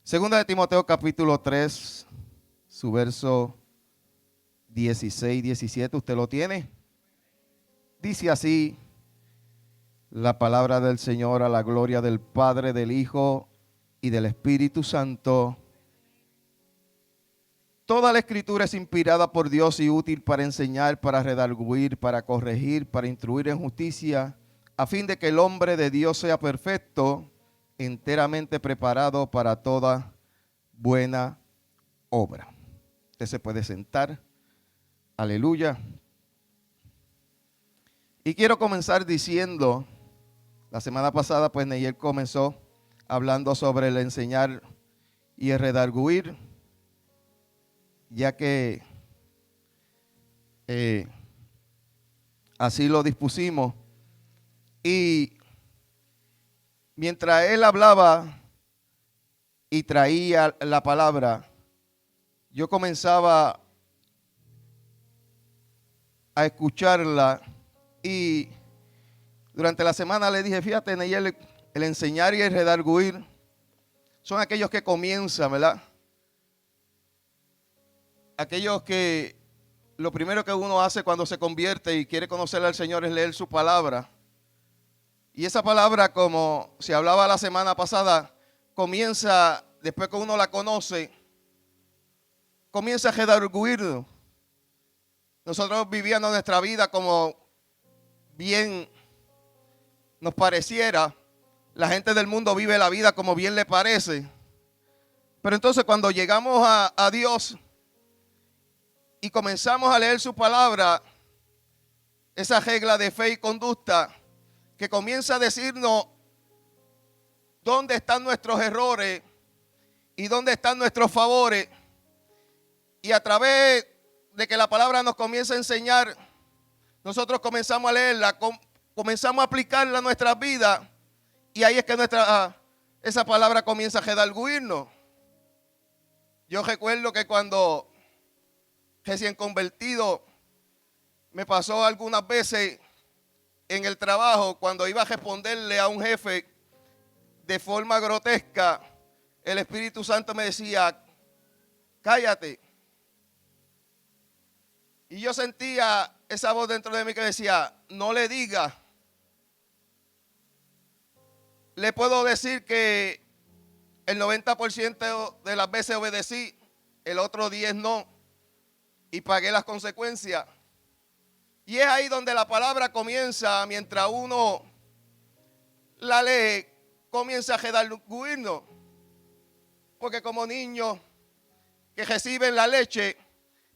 Segunda de Timoteo capítulo 3, su verso 16, 17, ¿usted lo tiene? Dice así la palabra del Señor, a la gloria del Padre, del Hijo y del Espíritu Santo. Toda la Escritura es inspirada por Dios y útil para enseñar, para redarguir, para corregir, para instruir en justicia, a fin de que el hombre de Dios sea perfecto, enteramente preparado para toda buena obra. Usted se puede sentar. Aleluya. Y quiero comenzar diciendo, la semana pasada pues Neyel comenzó hablando sobre el enseñar y el redarguir, ya que así lo dispusimos. Y mientras él hablaba y traía la palabra, yo comenzaba a escucarla y durante la semana le dije, fíjate, Neyel, el enseñar y el redarguir son aquellos que comienzan, ¿verdad? Aquellos que lo primero que uno hace cuando se convierte y quiere conocer al Señor es leer su palabra. Y esa palabra, como se hablaba la semana pasada, comienza, después que uno la conoce, comienza a redarguirnos. Nosotros vivíamos nuestra vida como bien nos pareciera. La gente del mundo vive la vida como bien le parece. Pero entonces cuando llegamos a Dios y comenzamos a leer su palabra, esa regla de fe y conducta que comienza a decirnos dónde están nuestros errores y dónde están nuestros favores. Y a través de que la palabra nos comienza a enseñar, nosotros comenzamos a leerla, comenzamos a aplicarla a nuestras vidas. Y ahí es que esa palabra comienza a redarguirnos. Yo recuerdo que cuando recién convertido, me pasó algunas veces en el trabajo, cuando iba a responderle a un jefe de forma grotesca, el Espíritu Santo me decía, cállate. Y yo sentía esa voz dentro de mí que decía, no le diga. Le puedo decir que el 90% de las veces obedecí, el otro 10 no, y pagué las consecuencias. Y es ahí donde la palabra comienza, mientras uno la lee, comienza a redarguirnos. Porque como niños que reciben la leche,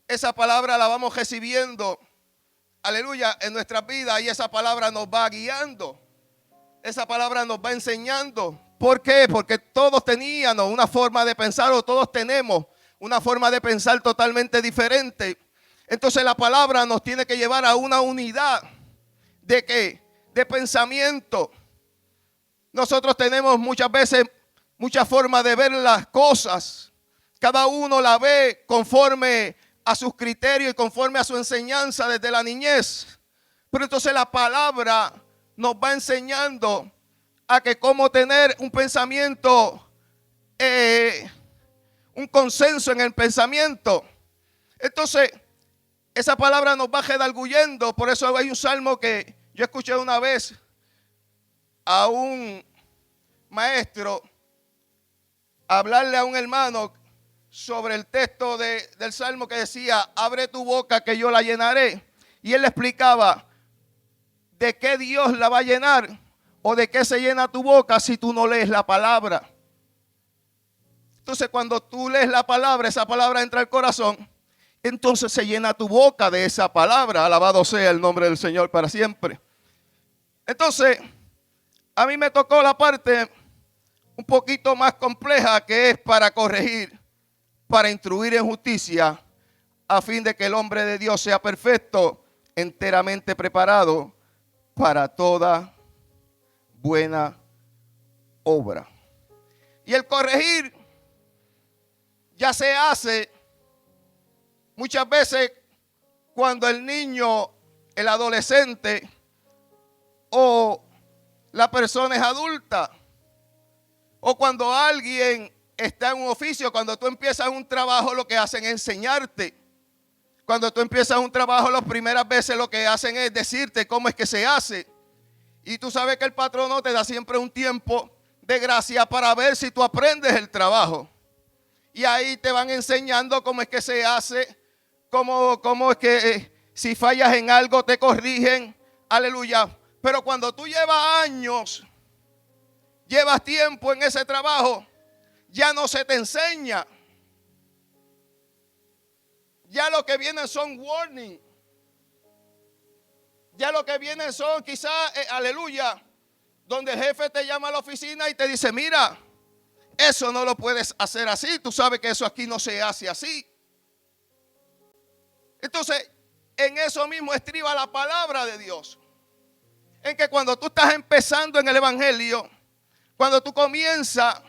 esa palabra la vamos recibiendo, aleluya, en nuestras vidas, y esa palabra nos va guiando. Esa palabra nos va enseñando. ¿Por qué? Porque todos teníamos una forma de pensar, o todos tenemos una forma de pensar totalmente diferente. Entonces la palabra nos tiene que llevar a una unidad de ¿qué? De pensamiento. Nosotros tenemos muchas veces muchas formas de ver las cosas. Cada uno la ve conforme a sus criterios y conforme a su enseñanza desde la niñez. Pero entonces la palabra nos va enseñando a que cómo tener un pensamiento, un consenso en el pensamiento. Entonces, esa palabra nos va redarguyendo. Por eso hay un salmo que yo escuché una vez a un maestro hablarle a un hermano sobre el texto del salmo que decía, abre tu boca que yo la llenaré. Y él le explicaba, ¿de qué Dios la va a llenar? ¿O de qué se llena tu boca si tú no lees la palabra? Entonces cuando tú lees la palabra, esa palabra entra al corazón, entonces se llena tu boca de esa palabra. Alabado sea el nombre del Señor para siempre. Entonces, a mí me tocó la parte un poquito más compleja, que es para corregir, para instruir en justicia, a fin de que el hombre de Dios sea perfecto, enteramente preparado para toda buena obra. Y el corregir ya se hace muchas veces cuando el niño, el adolescente o la persona es adulta, o cuando alguien está en un oficio. Cuando tú empiezas un trabajo, lo que hacen es enseñarte. Cuando tú empiezas un trabajo, las primeras veces lo que hacen es decirte cómo es que se hace. Y tú sabes que el patrono te da siempre un tiempo de gracia para ver si tú aprendes el trabajo. Y ahí te van enseñando cómo es que se hace, cómo es que si fallas en algo te corrigen. Aleluya. Pero cuando tú llevas años, llevas tiempo en ese trabajo, ya no se te enseña. Ya lo que vienen son warning. Ya lo que vienen son quizás, aleluya, donde el jefe te llama a la oficina y te dice, mira, eso no lo puedes hacer así. Tú sabes que eso aquí no se hace así. Entonces, en eso mismo estriba la palabra de Dios. En que cuando tú estás empezando en el evangelio, cuando tú comienzas,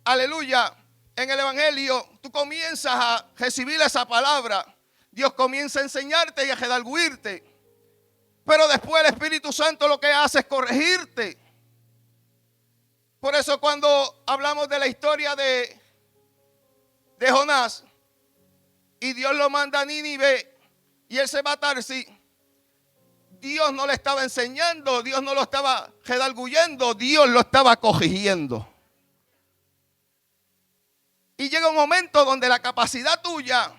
aleluya, en el evangelio, tú comienzas a recibir esa palabra. Dios comienza a enseñarte y a redarguirte. Pero después el Espíritu Santo lo que hace es corregirte. Por eso cuando hablamos de la historia de Jonás, y Dios lo manda a Nínive y él se va a Tarsis, Dios no le estaba enseñando, Dios no lo estaba redarguyendo, Dios lo estaba corrigiendo. Y llega un momento donde la capacidad tuya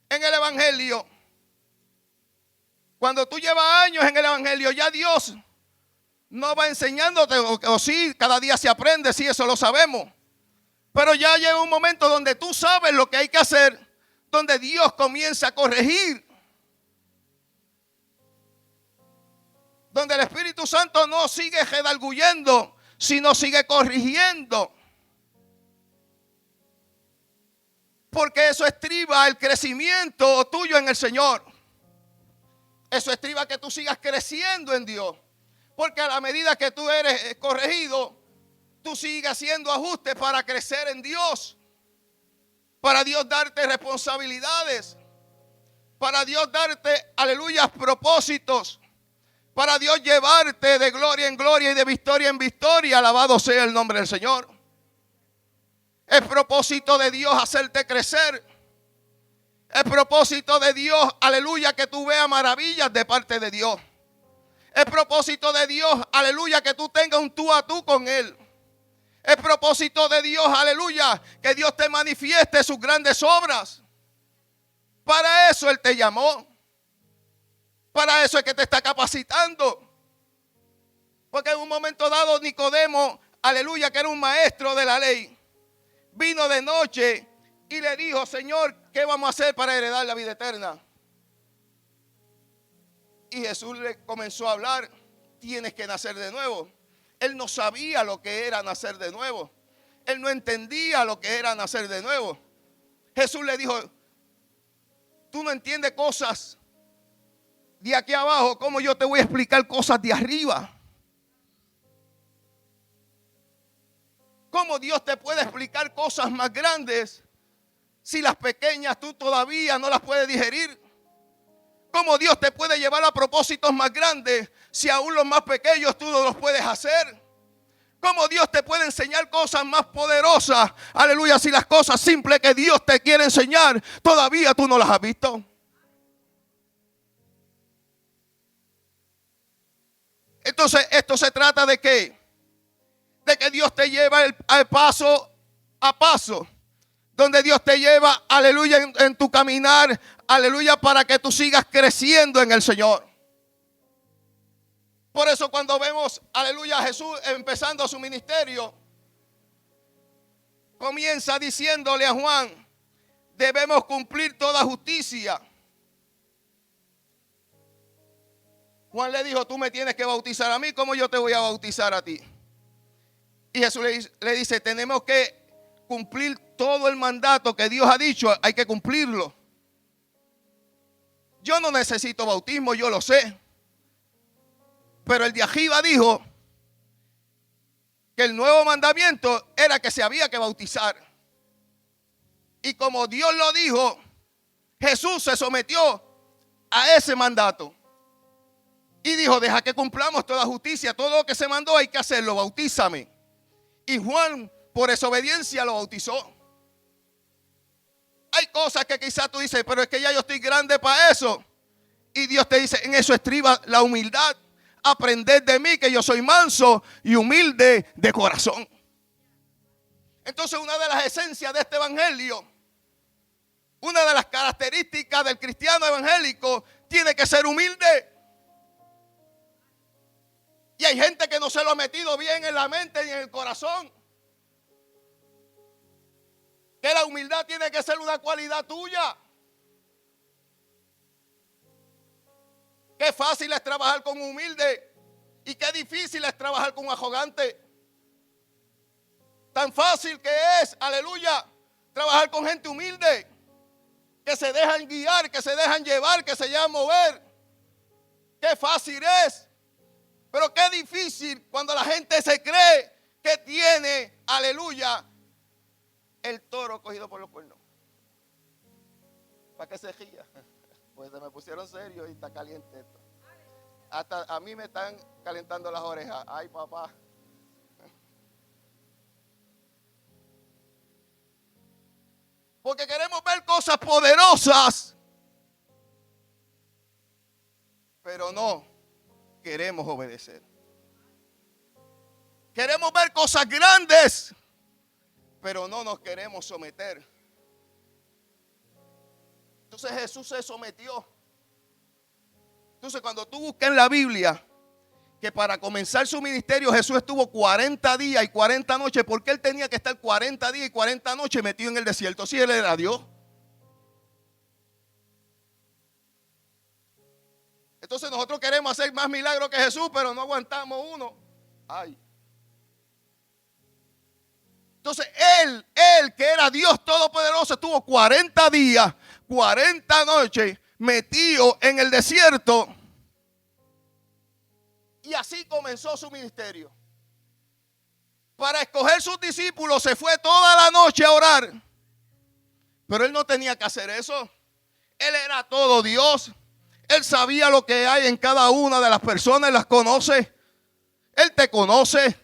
en el evangelio, cuando tú llevas años en el evangelio, ya Dios no va enseñándote, o sí, cada día se aprende, sí, eso lo sabemos. Pero ya llega un momento donde tú sabes lo que hay que hacer, donde Dios comienza a corregir. Donde el Espíritu Santo no sigue redarguyendo, sino sigue corrigiendo. Porque eso estriba el crecimiento tuyo en el Señor. Eso estriba que tú sigas creciendo en Dios. Porque a la medida que tú eres corregido, tú sigues haciendo ajustes para crecer en Dios. Para Dios darte responsabilidades. Para Dios darte, aleluya, propósitos. Para Dios llevarte de gloria en gloria y de victoria en victoria. Alabado sea el nombre del Señor. Es propósito de Dios hacerte crecer. Es propósito de Dios, aleluya, que tú veas maravillas de parte de Dios. Es propósito de Dios, aleluya, que tú tengas un tú a tú con Él. Es propósito de Dios, aleluya, que Dios te manifieste sus grandes obras. Para eso Él te llamó. Para eso es que te está capacitando. Porque en un momento dado Nicodemo, aleluya, que era un maestro de la ley, vino de noche y le dijo, Señor, ¿qué vamos a hacer para heredar la vida eterna? Y Jesús le comenzó a hablar, tienes que nacer de nuevo. Él no sabía lo que era nacer de nuevo. Él no entendía lo que era nacer de nuevo. Jesús le dijo, tú no entiendes cosas de aquí abajo, ¿cómo yo te voy a explicar cosas de arriba? ¿Cómo Dios te puede explicar cosas más grandes si las pequeñas tú todavía no las puedes digerir? ¿Cómo Dios te puede llevar a propósitos más grandes si aún los más pequeños tú no los puedes hacer? ¿Cómo Dios te puede enseñar cosas más poderosas? Aleluya, si las cosas simples que Dios te quiere enseñar todavía tú no las has visto. Entonces, esto se trata de ¿qué? De que Dios te lleva al paso a paso. Donde Dios te lleva, aleluya, en tu caminar, aleluya, para que tú sigas creciendo en el Señor. Por eso cuando vemos, aleluya, a Jesús empezando su ministerio, comienza diciéndole a Juan, debemos cumplir toda justicia. Juan le dijo, tú me tienes que bautizar a mí, ¿cómo yo te voy a bautizar a ti? Y Jesús le dice, tenemos que cumplir todo el mandato que Dios ha dicho, hay que cumplirlo. Yo no necesito bautismo, yo lo sé. Pero el de arriba dijo que el nuevo mandamiento era que se había que bautizar. Y como Dios lo dijo, Jesús se sometió a ese mandato. Y dijo, deja que cumplamos toda justicia, todo lo que se mandó hay que hacerlo, bautízame. Y Juan por desobediencia lo bautizó. Hay cosas que quizás tú dices, pero es que ya yo estoy grande para eso. Y Dios te dice, en eso estriba la humildad. Aprended de mí que yo soy manso y humilde de corazón. Entonces, una de las esencias de este evangelio, una de las características del cristiano evangélico, tiene que ser humilde. Y hay gente que no se lo ha metido bien en la mente ni en el corazón. Que la humildad tiene que ser una cualidad tuya. Qué fácil es trabajar con un humilde y qué difícil es trabajar con un arrogante. Tan fácil que es, aleluya, trabajar con gente humilde, que se dejan guiar, que se dejan llevar, que se dejan mover. Qué fácil es. Pero qué difícil cuando la gente se cree que tiene, aleluya, el toro cogido por los cuernos. ¿Para qué se ría? Pues se me pusieron serio y está caliente esto. Hasta a mí me están calentando las orejas. Ay, papá. Porque queremos ver cosas poderosas, pero no queremos obedecer. Queremos ver cosas grandes, pero no nos queremos someter. Entonces Jesús se sometió. Entonces cuando tú buscas en la Biblia que para comenzar su ministerio Jesús estuvo 40 días y 40 noches, ¿por qué él tenía que estar 40 días y 40 noches metido en el desierto si él era Dios? Entonces nosotros queremos hacer más milagros que Jesús, pero no aguantamos uno. Ay. Entonces él que era Dios todopoderoso, estuvo 40 días, 40 noches metido en el desierto. Y así comenzó su ministerio. Para escoger sus discípulos se fue toda la noche a orar. Pero él no tenía que hacer eso. Él era todo Dios. Él sabía lo que hay en cada una de las personas, las conoce. Él te conoce.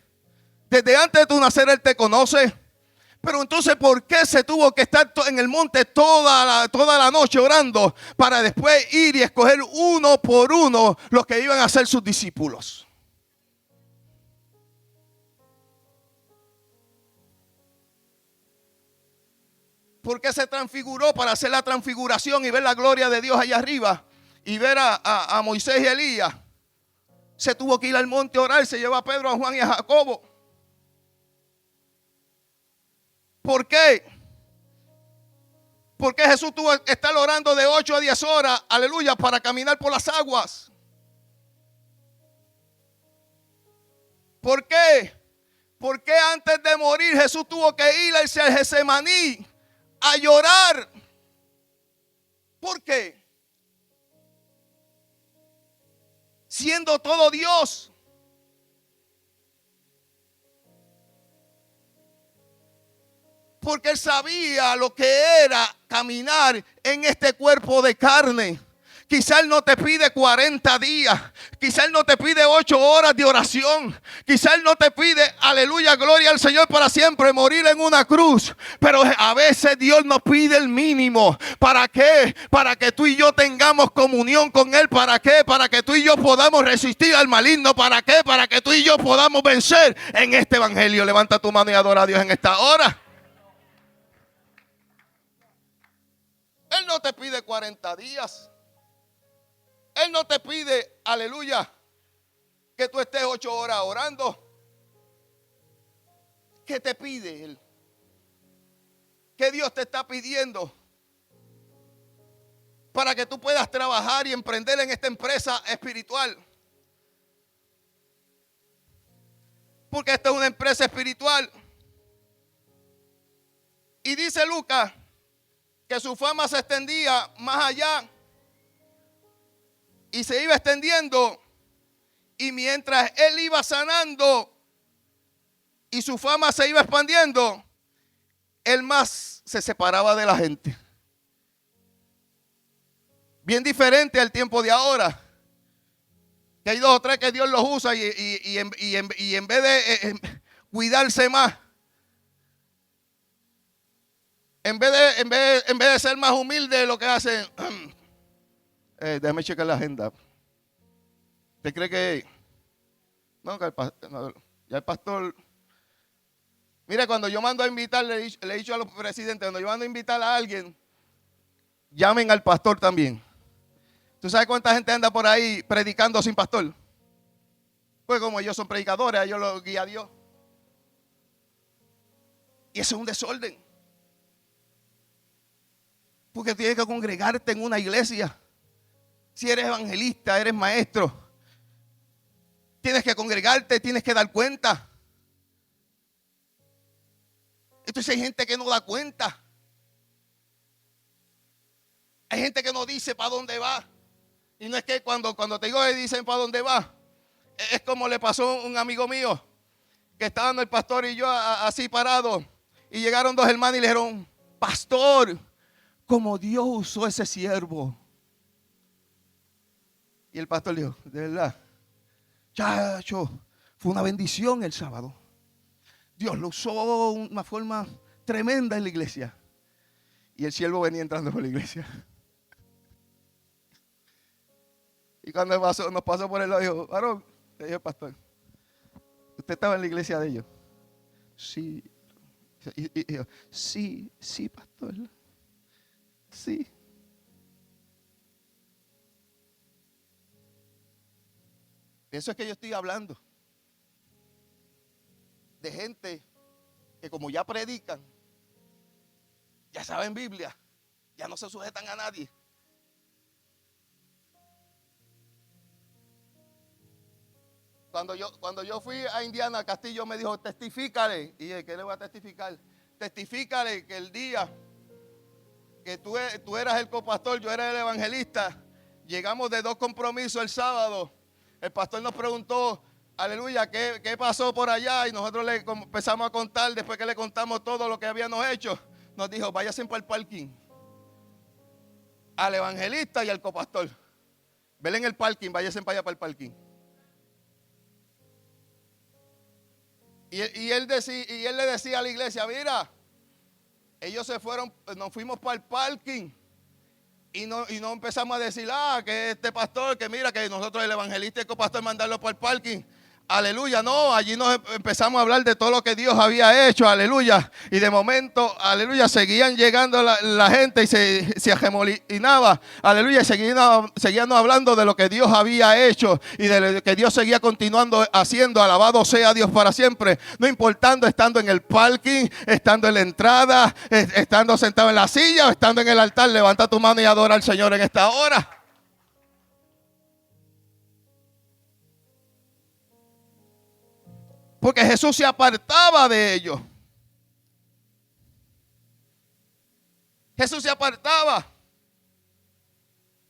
Desde antes de tu nacer Él te conoce. Pero entonces, ¿por qué se tuvo que estar en el monte toda la noche orando para después ir y escoger uno por uno los que iban a ser sus discípulos? ¿Por qué se transfiguró? Para hacer la transfiguración y ver la gloria de Dios allá arriba y ver a Moisés y Elías. Se tuvo que ir al monte a orar. Se llevó a Pedro, a Juan y a Jacobo. ¿Por qué? Porque Jesús tuvo que estar orando de 8 a 10 horas, aleluya, para caminar por las aguas. ¿Por qué? Porque antes de morir Jesús tuvo que ir al Getsemaní a llorar. ¿Por qué? Siendo todo Dios. Porque él sabía lo que era caminar en este cuerpo de carne. Quizá él no te pide 40 días. Quizá él no te pide 8 horas de oración. Quizá él no te pide, aleluya, gloria al Señor para siempre, morir en una cruz. Pero a veces Dios nos pide el mínimo. ¿Para qué? Para que tú y yo tengamos comunión con Él. ¿Para qué? Para que tú y yo podamos resistir al maligno. ¿Para qué? Para que tú y yo podamos vencer en este evangelio. Levanta tu mano y adora a Dios en esta hora. Él no te pide 40 días. Él no te pide, aleluya, que tú estés 8 horas orando. ¿Qué te pide Él? ¿Qué Dios te está pidiendo? Para que tú puedas trabajar y emprender en esta empresa espiritual. Porque esta es una empresa espiritual. Y dice Lucas que su fama se extendía más allá y se iba extendiendo, y mientras él iba sanando y su fama se iba expandiendo, él más se separaba de la gente. Bien diferente al tiempo de ahora, que hay 2 o 3 que Dios los usa y en vez de cuidarse más, en vez de ser más humilde, lo que hacen, déjame checar la agenda. ¿Usted cree que no, ya el pastor? Mira, cuando yo mando a invitar, le he dicho a los presidentes, cuando yo mando a invitar a alguien, llamen al pastor también. ¿Tú sabes cuánta gente anda por ahí predicando sin pastor? Pues como ellos son predicadores, ellos los guía a Dios. Y eso es un desorden. Porque tienes que congregarte en una iglesia. Si eres evangelista, eres maestro, tienes que congregarte, tienes que dar cuenta. Entonces hay gente que no da cuenta. Hay gente que no dice para dónde va. Y no es que cuando te digo que dicen para dónde va, es como le pasó a un amigo mío, que estaban el pastor y yo así parados. Y llegaron dos hermanos y le dijeron: pastor, como Dios usó ese siervo. Y el pastor dijo: de verdad, chacho, fue una bendición el sábado. Dios lo usó de una forma tremenda en la iglesia. Y el siervo venía entrando por la iglesia. Y cuando nos pasó por el lado, dijo: varón, le dijo el pastor: ¿usted estaba en la iglesia de ellos? Sí. Y dijo: sí, pastor. Sí. De eso es que yo estoy hablando. De gente que como ya predican, ya saben Biblia, ya no se sujetan a nadie. Cuando yo fui a Indiana, Castillo me dijo: testifícale. Y dije: ¿qué le voy a testificar? Testifícale que el día que tú eras el copastor, yo era el evangelista, llegamos de 2 compromisos el sábado. El pastor nos preguntó: aleluya, ¿qué pasó por allá? Y nosotros le empezamos a contar. Después que le contamos todo lo que habíamos hecho, nos dijo: váyanse para el parking, al evangelista y al copastor. Ven en el parking, váyanse para allá para el parking. Y él le decía a la iglesia: mira, ellos se fueron, nos fuimos para el parking. Y no empezamos a decir: que este pastor, que mira, que nosotros el evangelista y el copastor mandarlo para el parking. Aleluya, no, allí nos empezamos a hablar de todo lo que Dios había hecho, aleluya. Y de momento, aleluya, seguían llegando la gente y se agemolinaba, aleluya, y seguían hablando de lo que Dios había hecho y de lo que Dios seguía continuando haciendo. Alabado sea Dios para siempre. No importando estando en el parking, estando en la entrada, estando sentado en la silla o estando en el altar. Levanta tu mano y adora al Señor en esta hora. Porque Jesús se apartaba de ellos. Jesús se apartaba.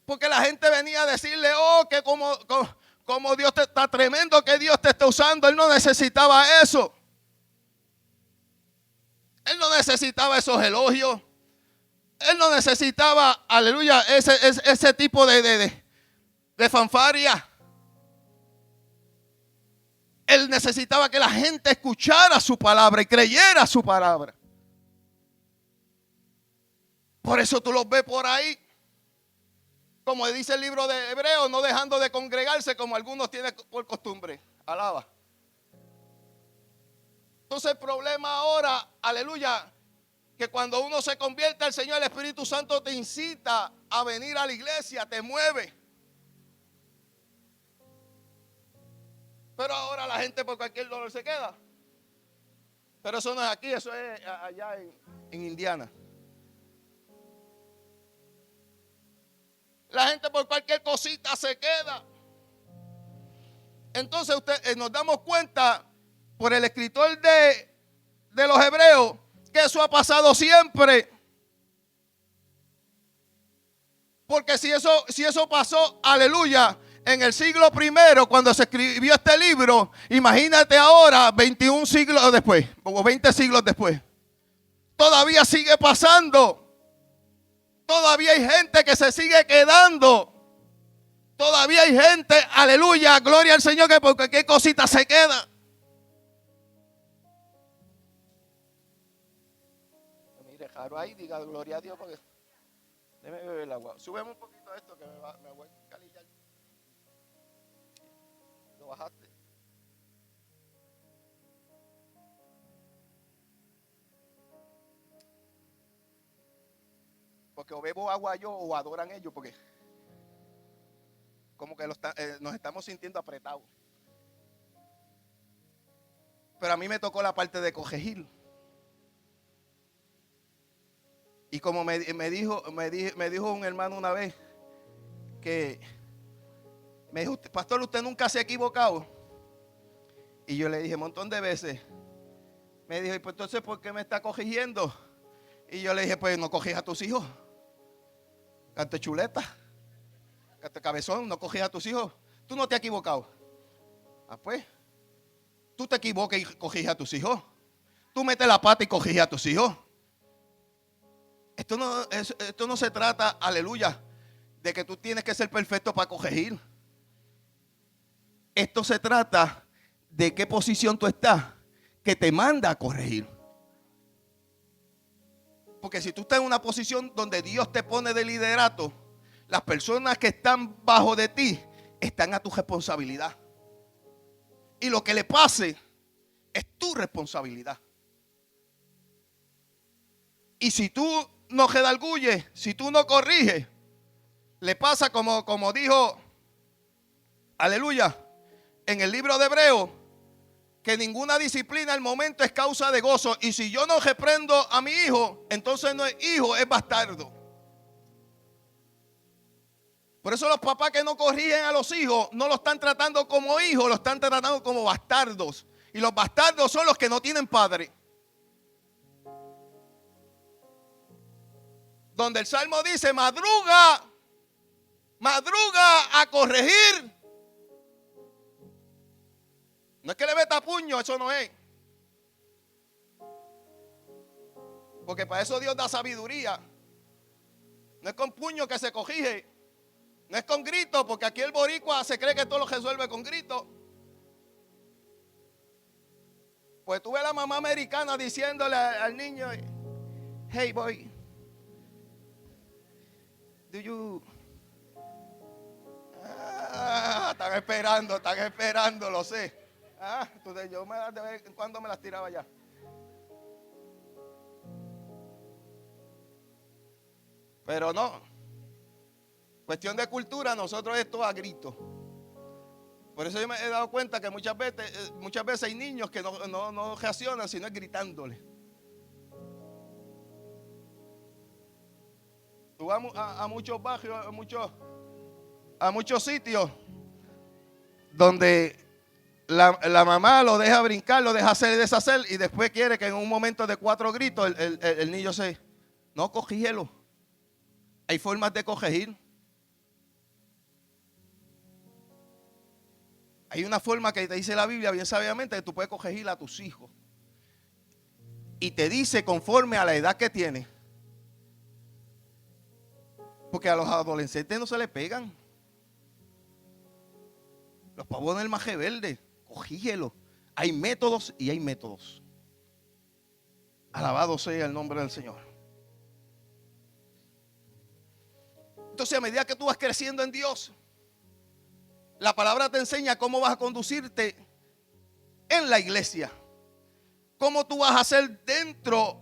Porque la gente venía a decirle: oh, que como Dios está tremendo, que Dios te está usando. Él no necesitaba eso. Él no necesitaba esos elogios. Él no necesitaba, aleluya, ese tipo de fanfarria. Él necesitaba que la gente escuchara su palabra y creyera su palabra. Por eso tú los ves por ahí, como dice el libro de Hebreos, no dejando de congregarse como algunos tienen por costumbre. Alaba. Entonces el problema ahora, aleluya, que cuando uno se convierte al Señor, el Espíritu Santo te incita a venir a la iglesia, te mueve. Pero ahora la gente por cualquier dolor se queda. Pero eso no es aquí, eso es allá en Indiana. La gente por cualquier cosita se queda. Entonces nos damos cuenta por el escritor de los Hebreos que eso ha pasado siempre. Porque si eso pasó, aleluya, en el siglo I, cuando se escribió este libro, imagínate ahora, 21 siglos después, o 20 siglos después. Todavía sigue pasando. Todavía hay gente que se sigue quedando. Todavía hay gente, aleluya, gloria al Señor, que por cualquier cosita se queda. Mire, Claro, ahí diga gloria a Dios porque déjeme beber el agua. Súbeme un poquito esto que me voy a calillar. Lo bajaste. Porque o bebo agua yo o adoran ellos porque como que nos estamos sintiendo apretados. Pero a mí me tocó la parte de corregir. Y como me dijo un hermano una vez que me dijo, pastor, ¿usted nunca se ha equivocado? Y yo le dije un montón de veces. Me dijo, ¿y pues entonces por qué me está corrigiendo? Y yo le dije, pues no corrijas a tus hijos. Cante chuleta, cante cabezón, no corrijas a tus hijos. Tú no te has equivocado. Ah, pues, tú te equivocas y corriges a tus hijos. Tú metes la pata y corriges a tus hijos. Esto no se trata, aleluya, de que tú tienes que ser perfecto para corregir. Esto se trata de qué posición tú estás que te manda a corregir. Porque si tú estás en una posición donde Dios te pone de liderato, las personas que están bajo de ti están a tu responsabilidad. Y lo que le pase es tu responsabilidad. Y si tú no redarguyes, si tú no corriges, le pasa como dijo, aleluya, en el libro de Hebreos, que ninguna disciplina al momento es causa de gozo. Y si yo no reprendo a mi hijo, entonces no es hijo, es bastardo. Por eso los papás que no corrigen a los hijos no lo están tratando como hijos, lo están tratando como bastardos. Y los bastardos son los que no tienen padre. Donde el Salmo dice, madruga a corregir. No es que le meta puño, eso no es. Porque para eso Dios da sabiduría. No es con puño que se corrige. No es con grito, porque aquí el boricua se cree que todo lo resuelve con grito. Pues tú ves a la mamá americana diciéndole al niño, hey boy, do you... están esperando, lo sé. Entonces yo de vez en cuando me las tiraba ya. Pero no. Cuestión de cultura, nosotros esto a grito. Por eso yo me he dado cuenta que muchas veces hay niños que no reaccionan sino es gritándole. Tú vas a muchos barrios, a muchos sitios donde la mamá lo deja brincar, lo deja hacer y deshacer, y después quiere que en un momento de 4 gritos el niño no, corrígelo. Hay formas de corregir. Hay una forma que te dice la Biblia bien sabiamente que tú puedes corregir a tus hijos. Y te dice conforme a la edad que tienes. Porque a los adolescentes no se le pegan. Los pavos del maje verde, corrígelo. Hay métodos y hay métodos. Alabado sea el nombre del Señor. Entonces, a medida que tú vas creciendo en Dios, la palabra te enseña cómo vas a conducirte en la iglesia. Cómo tú vas a hacer dentro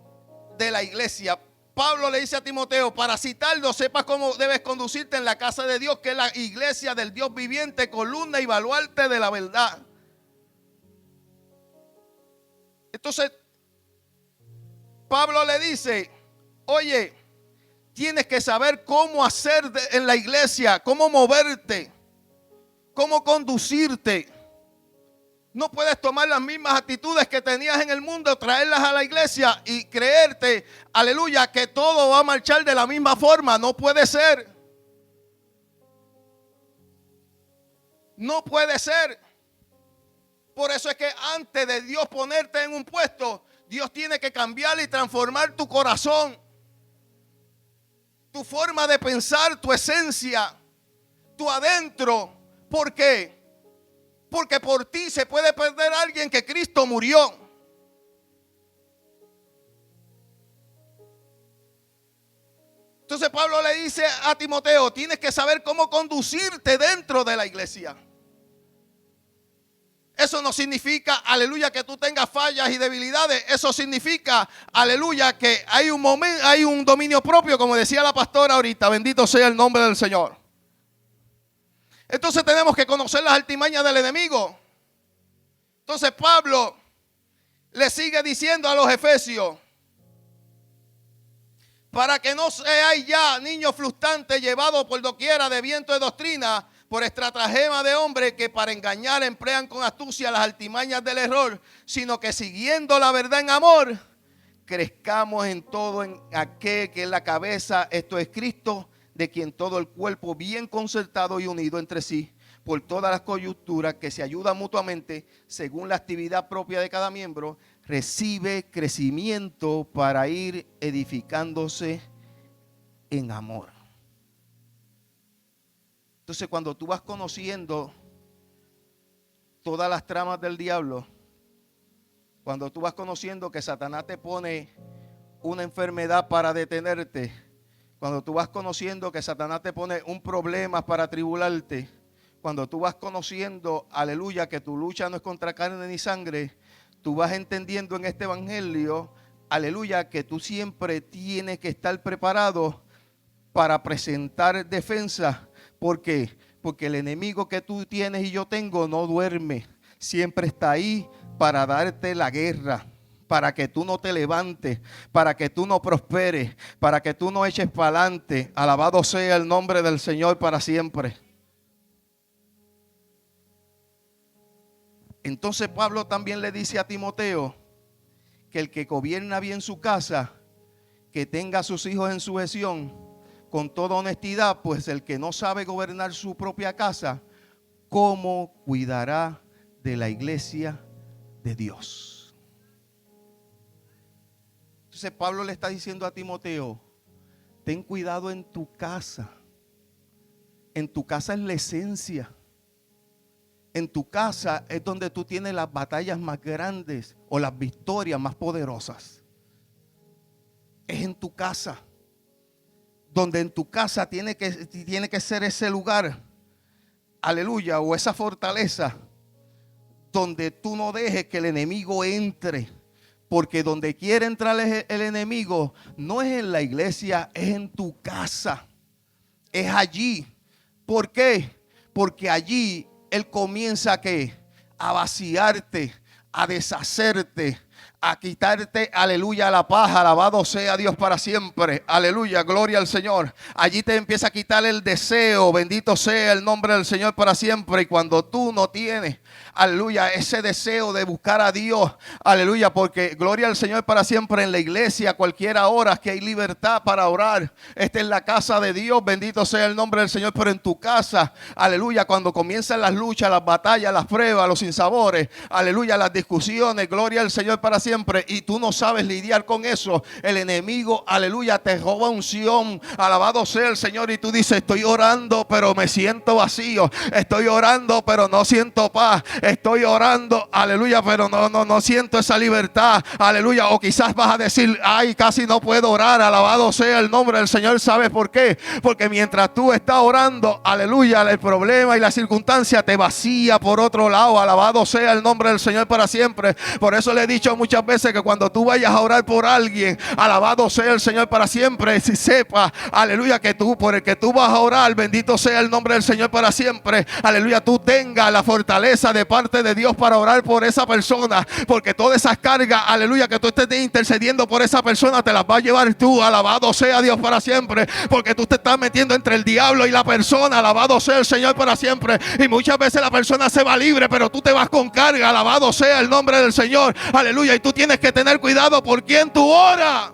de la iglesia. Pablo le dice a Timoteo, para citarlo, sepas cómo debes conducirte en la casa de Dios, que es la iglesia del Dios viviente, columna y baluarte de la verdad. Entonces, Pablo le dice, oye, tienes que saber cómo hacer en la iglesia, cómo moverte, cómo conducirte. No puedes tomar las mismas actitudes que tenías en el mundo, traerlas a la iglesia y creerte, aleluya, que todo va a marchar de la misma forma. No puede ser. No puede ser. Por eso es que antes de Dios ponerte en un puesto, Dios tiene que cambiar y transformar tu corazón, tu forma de pensar, tu esencia, tu adentro. ¿Por qué? Porque por ti se puede perder a alguien que Cristo murió. Entonces Pablo le dice a Timoteo, tienes que saber cómo conducirte dentro de la iglesia. Eso no significa, aleluya, que tú tengas fallas y debilidades. Eso significa, aleluya, que hay un dominio propio, como decía la pastora ahorita. Bendito sea el nombre del Señor. Entonces tenemos que conocer las artimañas del enemigo. Entonces Pablo le sigue diciendo a los efesios, para que no seáis ya niños flustrantes llevados por doquiera de viento de doctrina, por estratagema de hombres que para engañar emplean con astucia las artimañas del error, sino que siguiendo la verdad en amor, crezcamos en todo en aquel que es la cabeza, esto es Cristo, de quien todo el cuerpo bien concertado y unido entre sí, por todas las coyunturas que se ayudan mutuamente, según la actividad propia de cada miembro, recibe crecimiento para ir edificándose en amor. Entonces, cuando tú vas conociendo todas las tramas del diablo, cuando tú vas conociendo que Satanás te pone una enfermedad para detenerte, cuando tú vas conociendo que Satanás te pone un problema para tribularte, cuando tú vas conociendo, aleluya, que tu lucha no es contra carne ni sangre, tú vas entendiendo en este evangelio, aleluya, que tú siempre tienes que estar preparado para presentar defensa. ¿Por qué? Porque el enemigo que tú tienes y yo tengo no duerme. Siempre está ahí para darte la guerra, para que tú no te levantes, para que tú no prosperes, para que tú no eches para adelante. Alabado sea el nombre del Señor para siempre. Entonces Pablo también le dice a Timoteo que el que gobierna bien su casa, que tenga a sus hijos en sujeción con toda honestidad, pues el que no sabe gobernar su propia casa, ¿cómo cuidará de la iglesia de Dios? Entonces Pablo le está diciendo a Timoteo, ten cuidado en tu casa. En tu casa es la esencia. En tu casa es donde tú tienes las batallas más grandes o las victorias más poderosas. Es en tu casa. Donde en tu casa tiene que ser ese lugar, aleluya, o esa fortaleza, donde tú no dejes que el enemigo entre. Porque donde quiere entrar el enemigo, no es en la iglesia, es en tu casa. Es allí. ¿Por qué? Porque allí él comienza a vaciarte, a deshacerte, a quitarte, aleluya, la paja. Alabado sea Dios para siempre, aleluya, gloria al Señor. Allí te empieza a quitar el deseo, bendito sea el nombre del Señor para siempre. Y cuando tú no tienes, aleluya, ese deseo de buscar a Dios, aleluya, porque gloria al Señor para siempre. En la iglesia, cualquier hora que hay libertad para orar, esta es la casa de Dios, bendito sea el nombre del Señor. Pero en tu casa, aleluya, cuando comienzan las luchas, las batallas, las pruebas, los sinsabores, aleluya, las discusiones, gloria al Señor para siempre, y tú no sabes lidiar con eso, el enemigo, aleluya, te roba unción. Alabado sea el Señor. Y tú dices, estoy orando pero me siento vacío, estoy orando pero no siento paz, estoy orando, aleluya, pero no siento esa libertad, aleluya. O quizás vas a decir, ay, casi no puedo orar. Alabado sea el nombre del Señor. ¿Sabes por qué? Porque mientras tú estás orando, aleluya, el problema y la circunstancia te vacía por otro lado. Alabado sea el nombre del Señor para siempre. Por eso le he dicho muchas veces que cuando tú vayas a orar por alguien, alabado sea el Señor para siempre, si sepa, aleluya, que tú, por el que tú vas a orar, bendito sea el nombre del Señor para siempre, aleluya, tú tengas la fortaleza de parte de Dios para orar por esa persona, porque todas esas cargas, aleluya, que tú estés intercediendo por esa persona, te las va a llevar tú. Alabado sea Dios para siempre, porque tú te estás metiendo entre el diablo y la persona. Alabado sea el Señor para siempre. Y muchas veces la persona se va libre, pero tú te vas con carga. Alabado sea el nombre del Señor, aleluya. Y tú tienes que tener cuidado por quién tú oras.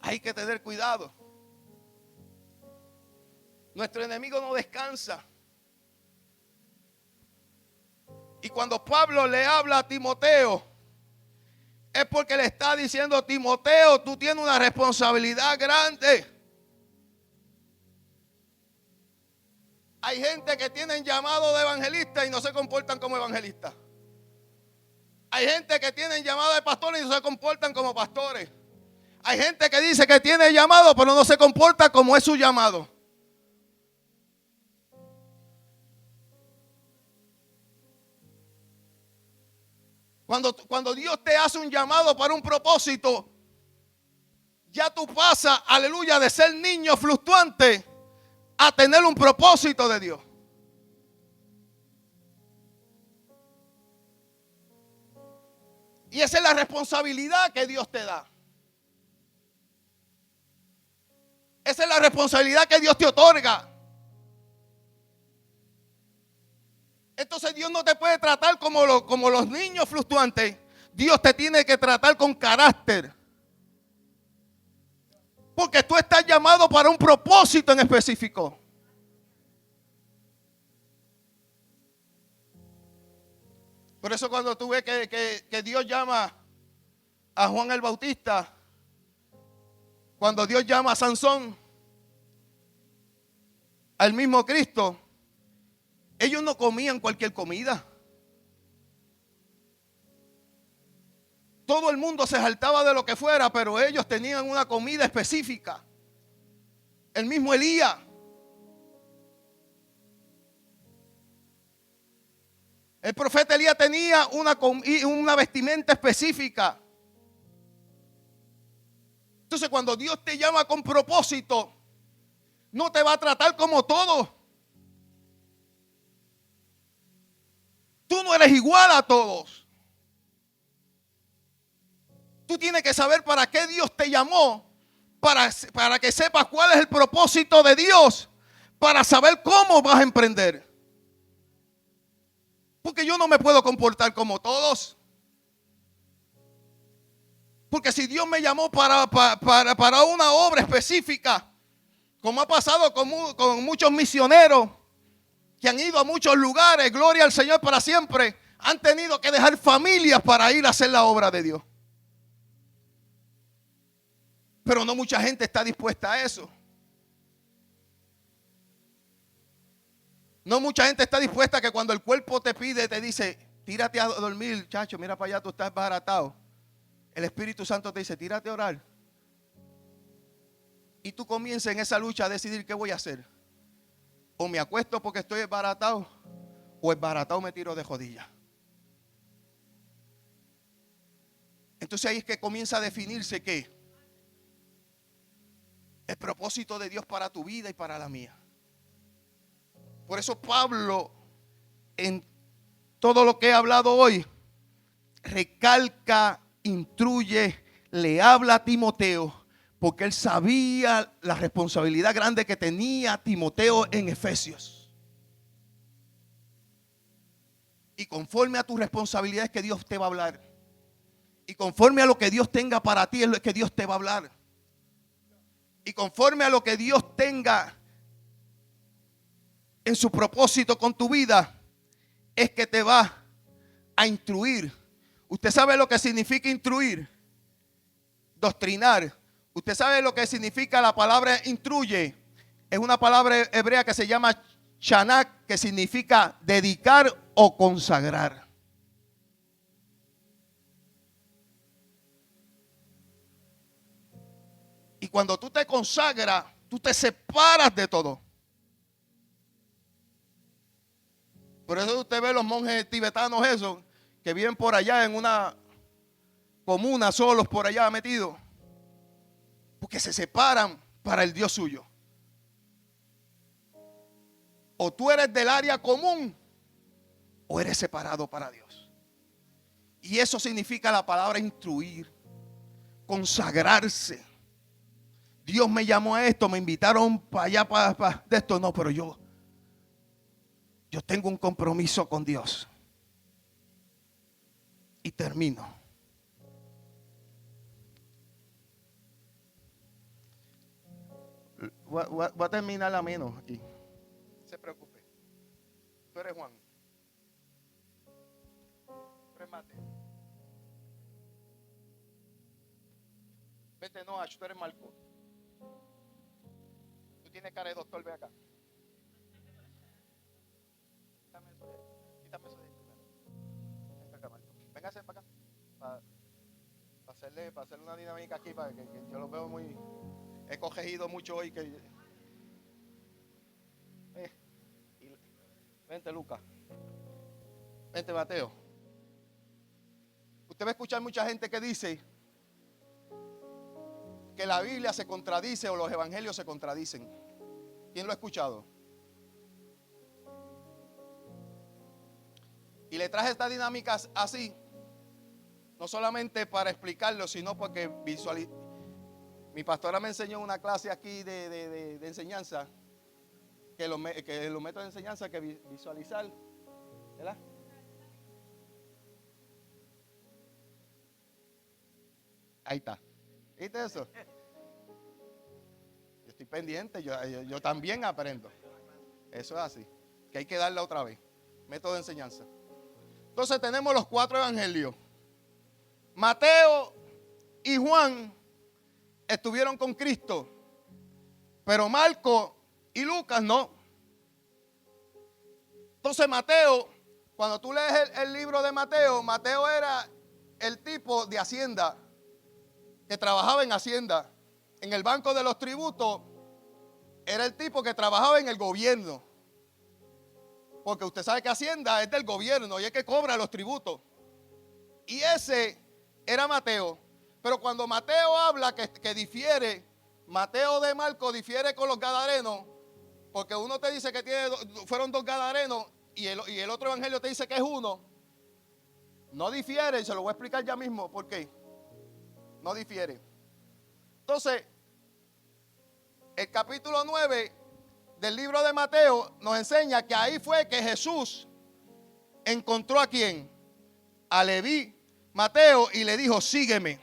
Hay que tener cuidado. Nuestro enemigo no descansa. Y cuando Pablo le habla a Timoteo, es porque le está diciendo, Timoteo, tú tienes una responsabilidad grande. Hay gente que tienen llamado de evangelista y no se comportan como evangelistas. Hay gente que tiene llamado de pastores y no se comportan como pastores. Hay gente que dice que tiene llamado, pero no se comporta como es su llamado. Cuando Dios te hace un llamado para un propósito, ya tú pasas, aleluya, de ser niño fluctuante a tener un propósito de Dios. Y esa es la responsabilidad que Dios te da. Esa es la responsabilidad que Dios te otorga. Entonces Dios no te puede tratar como los niños fluctuantes. Dios te tiene que tratar con carácter. Porque tú estás llamado para un propósito en específico. Por eso cuando tú ves que Dios llama a Juan el Bautista, cuando Dios llama a Sansón, al mismo Cristo, ellos no comían cualquier comida. Todo el mundo se saltaba de lo que fuera, pero ellos tenían una comida específica. El mismo Elías. El profeta Elías tenía una vestimenta específica. Entonces cuando Dios te llama con propósito, no te va a tratar como todos. Tú no eres igual a todos. Tú tienes que saber para qué Dios te llamó, para que sepas cuál es el propósito de Dios, para saber cómo vas a emprender. Porque yo no me puedo comportar como todos. Porque si Dios me llamó para una obra específica, como ha pasado con muchos misioneros que han ido a muchos lugares, gloria al Señor para siempre, han tenido que dejar familias para ir a hacer la obra de Dios. Pero no mucha gente está dispuesta a eso. No mucha gente está dispuesta a que cuando el cuerpo te pide, te dice, tírate a dormir, chacho, mira para allá, tú estás baratado. El Espíritu Santo te dice, tírate a orar. Y tú comienzas en esa lucha a decidir qué voy a hacer. O me acuesto porque estoy esbaratado, o esbaratado me tiro de rodillas. Entonces ahí es que comienza a definirse qué. El propósito de Dios para tu vida y para la mía. Por eso Pablo, en todo lo que he hablado hoy, recalca, instruye, le habla a Timoteo, porque él sabía la responsabilidad grande que tenía Timoteo en Efesios. Y conforme a tus responsabilidades que Dios te va a hablar, y conforme a lo que Dios tenga para ti es lo que Dios te va a hablar, y conforme a lo que Dios tenga en su propósito con tu vida, es que te va a instruir. Usted sabe lo que significa instruir, doctrinar. Usted sabe lo que significa la palabra instruye. Es una palabra hebrea que se llama shanak, que significa dedicar o consagrar. Y cuando tú te consagras, tú te separas de todo. Por eso usted ve los monjes tibetanos esos que viven por allá en una comuna solos por allá metidos. Porque se separan para el Dios suyo. O tú eres del área común o eres separado para Dios. Y eso significa la palabra instruir, consagrarse. Dios me llamó a esto, me invitaron para allá, para de esto. No, pero yo tengo un compromiso con Dios. Y termino. Voy a terminar la menos aquí. No se preocupe. Tú eres Juan. Tú eres Mateo. Vete, no, tú eres Marco. Tú tienes cara de doctor, ve acá. Quítame eso de ahí. Ven para acá, Marco. Véngase para acá. para hacerle una dinámica aquí, para que yo los veo muy... He cogido mucho hoy que... Vente, Lucas. Vente, Mateo. Usted va a escuchar mucha gente que dice que la Biblia se contradice o los evangelios se contradicen. ¿Quién lo ha escuchado? Y le traje estas dinámicas así, no solamente para explicarlo, sino porque mi pastora me enseñó una clase aquí de enseñanza, que los métodos de enseñanza que visualizar, ¿verdad? Ahí está. ¿Viste eso? Yo estoy pendiente, yo también aprendo. Eso es así, que hay que darla otra vez. Método de enseñanza. Entonces tenemos los 4 evangelios. Mateo y Juan estuvieron con Cristo, pero Marco y Lucas no. Entonces Mateo, cuando tú lees el libro de Mateo, Mateo era el tipo de Hacienda que trabajaba en Hacienda, en el banco de los tributos. Era el tipo que trabajaba en el gobierno, porque usted sabe que Hacienda es del gobierno y es que cobra los tributos. Y ese era Mateo. Pero cuando Mateo habla que difiere, Mateo de Marco difiere con los gadarenos, porque uno te dice que fueron 2 gadarenos y el otro evangelio te dice que es uno. No difiere, y se lo voy a explicar ya mismo por qué. No difiere. Entonces, el capítulo 9 del libro de Mateo nos enseña que ahí fue que Jesús encontró a quién, a Leví, Mateo, y le dijo, sígueme.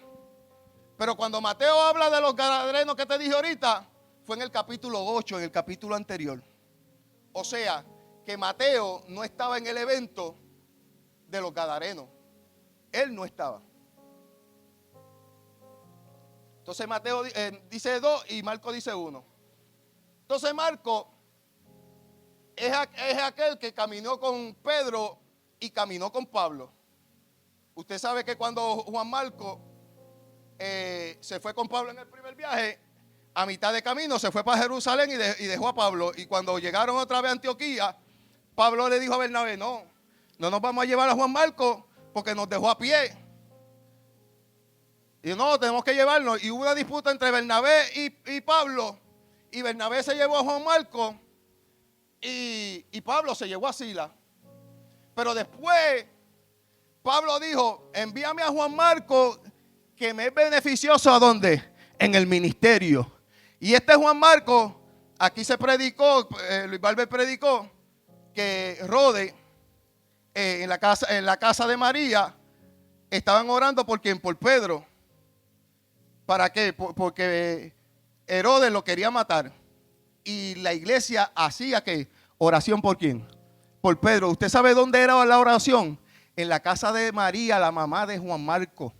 Pero cuando Mateo habla de los gadarenos que te dije ahorita, fue en el capítulo 8, en el capítulo anterior. O sea, que Mateo no estaba en el evento de los gadarenos. Él no estaba. Entonces Mateo dice 2 y Marco dice 1. Entonces Marco es aquel que caminó con Pedro y caminó con Pablo. Usted sabe que cuando Juan Marco se fue con Pablo en el primer viaje, a mitad de camino se fue para Jerusalén y dejó a Pablo. Y cuando llegaron otra vez a Antioquía, Pablo le dijo a Bernabé, no nos vamos a llevar a Juan Marco porque nos dejó a pie. Y no, tenemos que llevarnos. Y hubo una disputa entre Bernabé y Pablo. Y Bernabé se llevó a Juan Marco y Pablo se llevó a Silas. Pero después Pablo dijo, envíame a Juan Marco que me es beneficioso. ¿A dónde? En el ministerio. Y este Juan Marco, aquí se predicó, Luis Barber predicó que Rode en la casa de María estaban orando por quién, por Pedro. ¿Para qué? Porque Herodes lo quería matar. Y la iglesia hacía ¿qué? Oración por quién, por Pedro. ¿Usted sabe dónde era la oración? En la casa de María, la mamá de Juan Marco.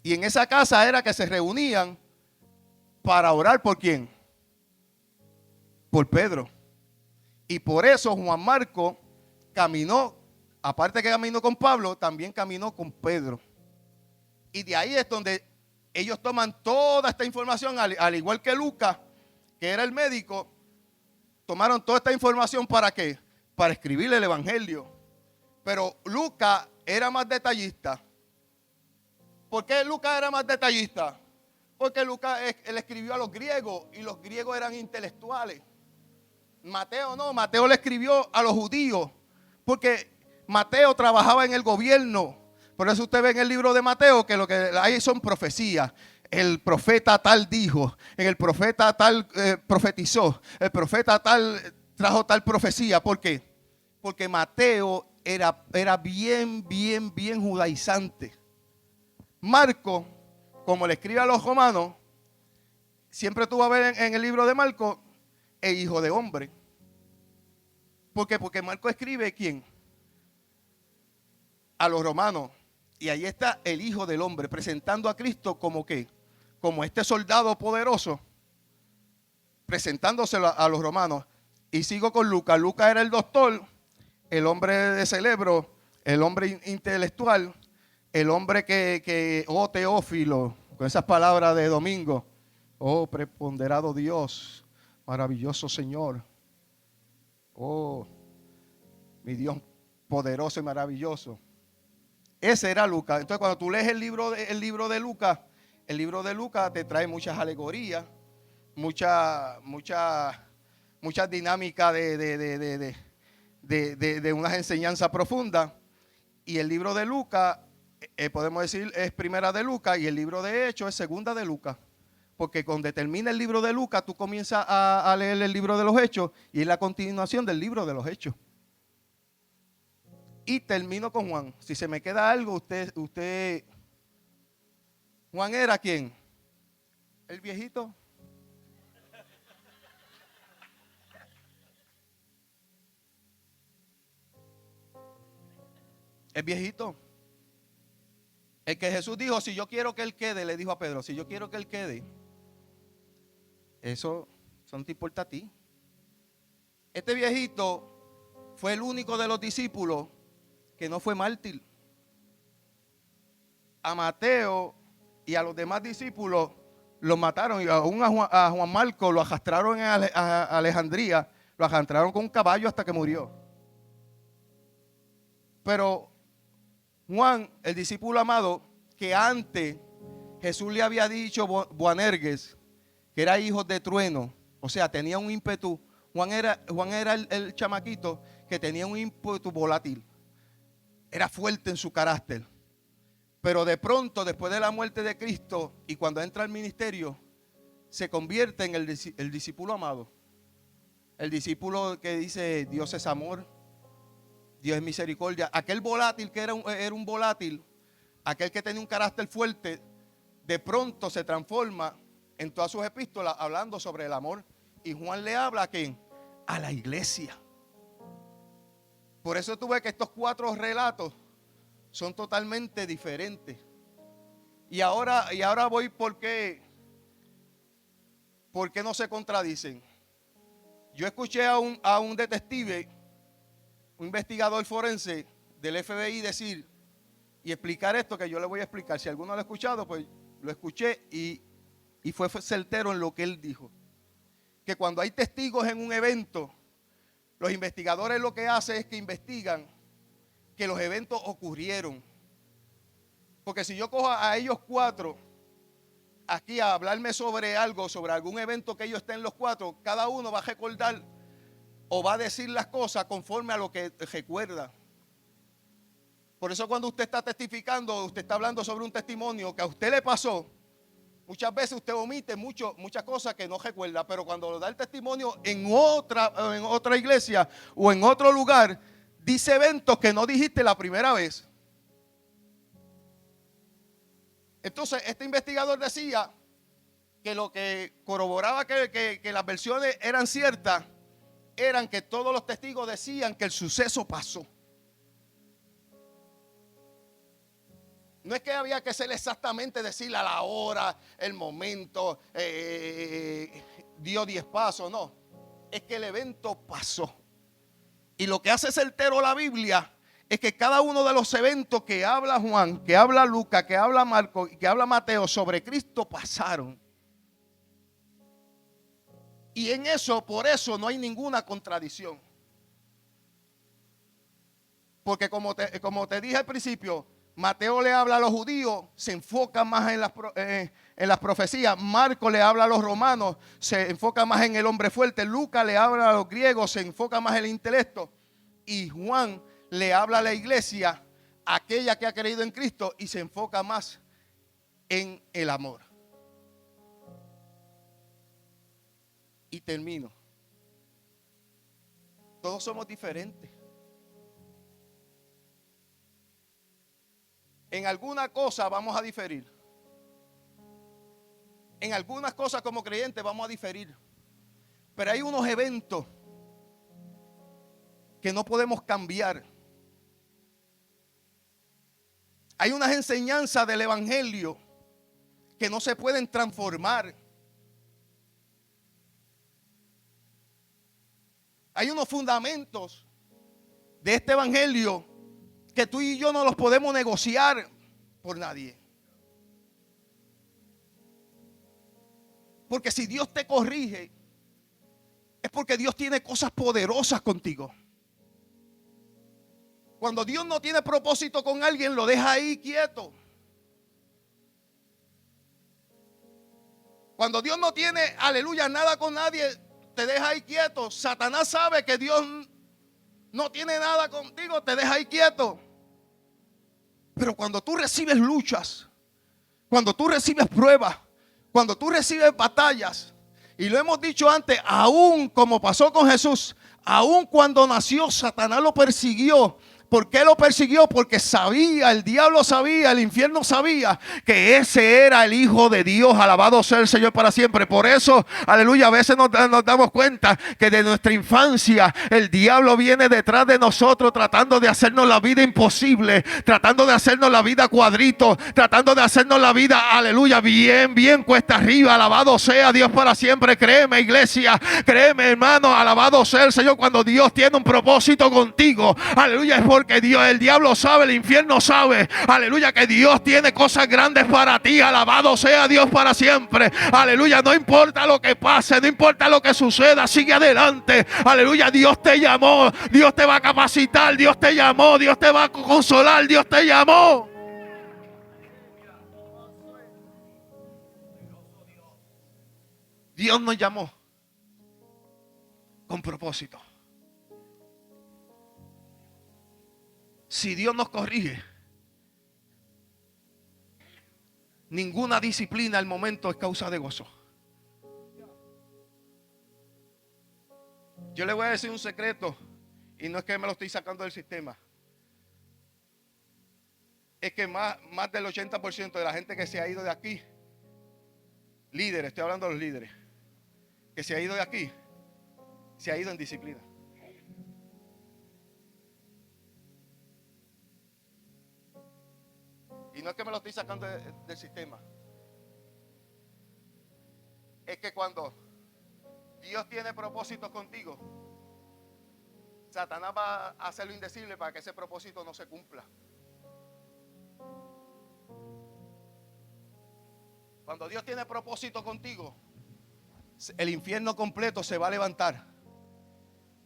Y en esa casa era que se reunían para orar por quién, por Pedro. Y por eso Juan Marco caminó, aparte que caminó con Pablo, también caminó con Pedro. Y de ahí es donde ellos toman toda esta información, al igual que Lucas, que era el médico, tomaron toda esta información ¿para qué? Para escribir el evangelio. Pero Lucas era más detallista. ¿Por qué Lucas era más detallista? Porque Lucas él escribió a los griegos y los griegos eran intelectuales. Mateo no, Mateo le escribió a los judíos porque Mateo trabajaba en el gobierno. Por eso usted ve en el libro de Mateo que lo que hay son profecías. El profeta tal dijo, el profeta tal profetizó, el profeta tal trajo tal profecía. ¿Por qué? Porque Mateo era bien judaizante. Marco, como le escribe a los romanos, siempre tú vas a ver en el libro de Marco, el hijo de hombre. ¿Por qué? Porque Marco escribe ¿quién? A los romanos. Y ahí está el hijo del hombre, presentando a Cristo como ¿qué? Como este soldado poderoso, presentándoselo a los romanos. Y sigo con Lucas. Lucas era el doctor, el hombre de cerebro, el hombre intelectual. el hombre oh Teófilo, con esas palabras de domingo, oh preponderado Dios, maravilloso Señor, oh mi Dios poderoso y maravilloso. Ese era Lucas. Entonces cuando tú lees el libro de Lucas, el libro de Lucas te trae muchas alegorías, muchas dinámicas de unas enseñanzas profundas. Y el libro de Lucas, podemos decir, es primera de Lucas, y el libro de Hechos es segunda de Lucas. Porque cuando termina el libro de Lucas, tú comienzas a leer el libro de los Hechos, y es la continuación del libro de los Hechos. Y termino con Juan. Si se me queda algo, usted. Juan era ¿quién? El viejito. El viejito. El que Jesús dijo, si yo quiero que él quede, le dijo a Pedro, si yo quiero que él quede, eso no te importa a ti. Este viejito fue el único de los discípulos que no fue mártir. A Mateo y a los demás discípulos los mataron, y aún a Juan Marcos lo arrastraron a Alejandría, lo arrastraron con un caballo hasta que murió. Pero Juan, el discípulo amado, que antes Jesús le había dicho Boanerges, que era hijo de trueno, o sea, tenía un ímpetu. Juan era el chamaquito que tenía un ímpetu volátil. Era fuerte en su carácter. Pero de pronto, después de la muerte de Cristo y cuando entra al ministerio, se convierte en el discípulo amado. El discípulo que dice, Dios es amor, Dios es misericordia. Aquel volátil que era un volátil, aquel que tenía un carácter fuerte, de pronto se transforma en todas sus epístolas hablando sobre el amor. Y Juan le habla ¿a quién? A la iglesia. Por eso tú ves que estos 4 relatos son totalmente diferentes. Y ahora voy ¿por qué no se contradicen? Yo escuché a un detective, un investigador forense del FBI decir y explicar esto que yo le voy a explicar. Si alguno lo ha escuchado, pues lo escuché y fue certero en lo que él dijo. Que cuando hay testigos en un evento, los investigadores lo que hacen es que investigan que los eventos ocurrieron. Porque si yo cojo a ellos 4 aquí a hablarme sobre algo, sobre algún evento que ellos estén los 4, cada uno va a recordar o va a decir las cosas conforme a lo que recuerda. Por eso cuando usted está testificando, usted está hablando sobre un testimonio que a usted le pasó, muchas veces usted omite muchas cosas que no recuerda, pero cuando lo da el testimonio en otra iglesia o en otro lugar, dice eventos que no dijiste la primera vez. Entonces, este investigador decía que lo que corroboraba que las versiones eran ciertas, eran que todos los testigos decían que el suceso pasó. No es que había que ser exactamente decirle a la hora, el momento, dio 10 pasos, no. Es que el evento pasó. Y lo que hace certero la Biblia es que cada uno de los eventos que habla Juan, que habla Lucas, que habla Marcos y que habla Mateo sobre Cristo pasaron. Y en eso, por eso no hay ninguna contradicción. Porque como te dije al principio, Mateo le habla a los judíos, se enfoca más en las profecías. Marcos le habla a los romanos, se enfoca más en el hombre fuerte. Lucas le habla a los griegos, se enfoca más en el intelecto. Y Juan le habla a la iglesia, aquella que ha creído en Cristo, y se enfoca más en el amor. Y termino. Todos somos diferentes. En alguna cosa vamos a diferir. En algunas cosas como creyentes vamos a diferir. Pero hay unos eventos que no podemos cambiar. Hay unas enseñanzas del evangelio que no se pueden transformar. Hay unos fundamentos de este evangelio que tú y yo no los podemos negociar. por nadie. Porque si Dios te corrige, es porque Dios tiene cosas poderosas contigo. Cuando Dios no tiene propósito con alguien, lo deja ahí quieto. Cuando Dios no tiene, aleluya, nada con nadie, te deja ahí quieto. Satanás sabe que Dios no tiene nada contigo, te deja ahí quieto. Pero cuando tú recibes luchas, cuando tú recibes pruebas, cuando tú recibes batallas, y lo hemos dicho antes, aún como pasó con Jesús, aún cuando nació, Satanás lo persiguió. ¿Por qué lo persiguió? Porque sabía, el diablo sabía, el infierno sabía que ese era el Hijo de Dios. Alabado sea el Señor para siempre. Por eso, aleluya, a veces nos damos cuenta que de nuestra infancia el diablo viene detrás de nosotros tratando de hacernos la vida imposible, tratando de hacernos la vida cuadrito, tratando de hacernos la vida, aleluya, bien cuesta arriba. Alabado sea Dios para siempre. Créeme, iglesia, créeme, hermano, alabado sea el Señor. Cuando Dios tiene un propósito contigo, aleluya, es porque Dios, el diablo sabe, el infierno sabe, aleluya, que Dios tiene cosas grandes para ti. Alabado sea Dios para siempre. Aleluya, no importa lo que pase, no importa lo que suceda, sigue adelante. Aleluya, Dios te llamó, Dios te va a capacitar, Dios te llamó, Dios te va a consolar, Dios te llamó. Dios nos llamó con propósito. Si Dios nos corrige, ninguna disciplina al momento es causa de gozo. Yo le voy a decir un secreto, y no es que me lo estoy sacando del sistema. Es que más del 80% de la gente que se ha ido de aquí, líderes, estoy hablando de los líderes, que se ha ido de aquí, se ha ido en disciplina. Y no es que me lo estoy sacando del sistema. Es que cuando Dios tiene propósitos contigo, Satanás va a hacer lo indecible para que ese propósito no se cumpla. Cuando Dios tiene propósito contigo, el infierno completo se va a levantar.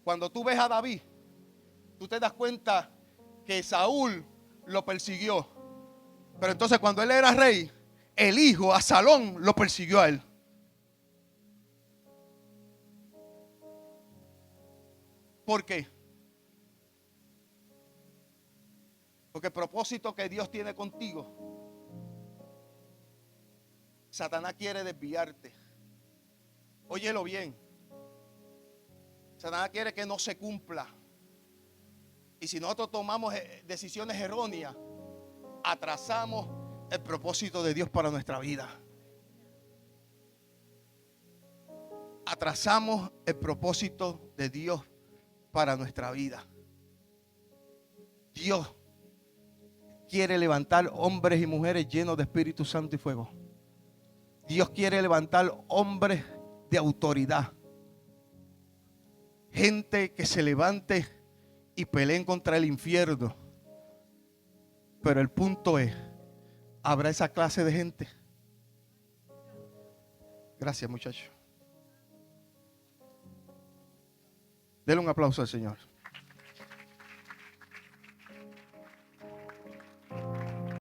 Cuando tú ves a David, tú te das cuenta que Saúl lo persiguió. Pero entonces cuando él era rey, el hijo Absalón lo persiguió a él. ¿Por qué? Porque el propósito que Dios tiene contigo, Satanás quiere desviarte. Óyelo bien. Satanás quiere que no se cumpla. Y si nosotros tomamos decisiones erróneas, atrasamos el propósito de Dios para nuestra vida. Atrasamos el propósito de Dios para nuestra vida. Dios quiere levantar hombres y mujeres llenos de Espíritu Santo y fuego. Dios quiere levantar hombres de autoridad. Gente que se levante y peleen contra el infierno. Pero el punto es, ¿habrá esa clase de gente? Gracias, muchachos. Denle un aplauso al Señor.